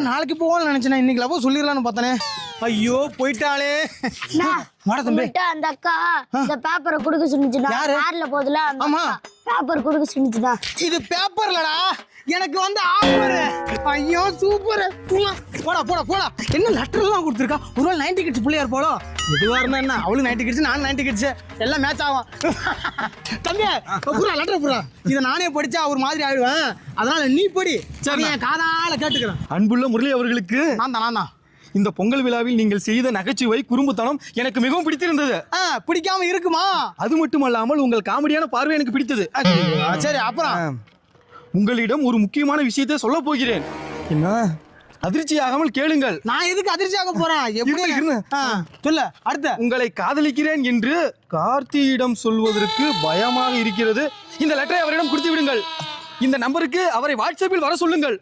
நாளைக்கு போவான்னு நினைச்சேன், இன்னைக்கு லவ் சொல்லிடலான்னு பார்த்தானே. ஐயோ போயிட்டாளே. வாடா தம்பி. அந்த அக்கா இந்த பேப்பரை குடுக்க சொன்னிச்சுடா. கார்ல போதுல ஆமா பேப்பர் குடுக்க சொன்னிச்சுடா. இது பேப்பர்லடா, எனக்கு வந்து ஆஃபர். ஐயோ சூப்பர். போடா போடா போடா. என்ன லெட்டர் எல்லாம் கொடுத்துருக்கா? ஒருவேளை 90 கிட்ஸ் பிள்ளையா இருப்பாளோ? எதுவா இருந்தா என்ன, அவளும் 90 கிட்ஸ், நானும் 90 கிட்ஸ், எல்லாம் மேட்ச் ஆகும். தம்பி புறா லெட்டர் புறா. இதை நானே படிச்சா ஒரு மாதிரி ஆயிடுவேன், அதனால நீ படி. சரி என் காதால கேட்டுக்கிறேன். அன்புள்ள முரளி அவர்களுக்கு நான் தான் இந்த பொங்கல் விழாவில் நீங்கள் செய்த நகைச்சுவை குறும்புத்தனம் எனக்கு மிகவும் பிடித்திருந்தது. பிடிக்காம இருக்குமா? அது மட்டுமல்லாமல் உங்கள் காமெடியான பார்வை எனக்கு பிடித்தது. சரி அப்புறம் உங்களிடம் ஒரு முக்கியமான விஷயத்தை சொல்ல போகிறேன். என்ன அதிர்ச்சியாகாமல் கேளுங்கள். நான் எதுக்கு அதிர்ச்சியாக போறேன்? எப்படி சொல்ல. அடுத்த உங்களை காதலிக்கிறேன் என்று கார்த்தியிடம் சொல்வதற்கு பயமாக இருக்கிறது. இந்த லெட்டரை அவரிடம் கொடுத்து விடுங்கள். இந்த நம்பருக்கு அவரை வாட்ஸ்அப்பில் வர சொல்லுங்கள்.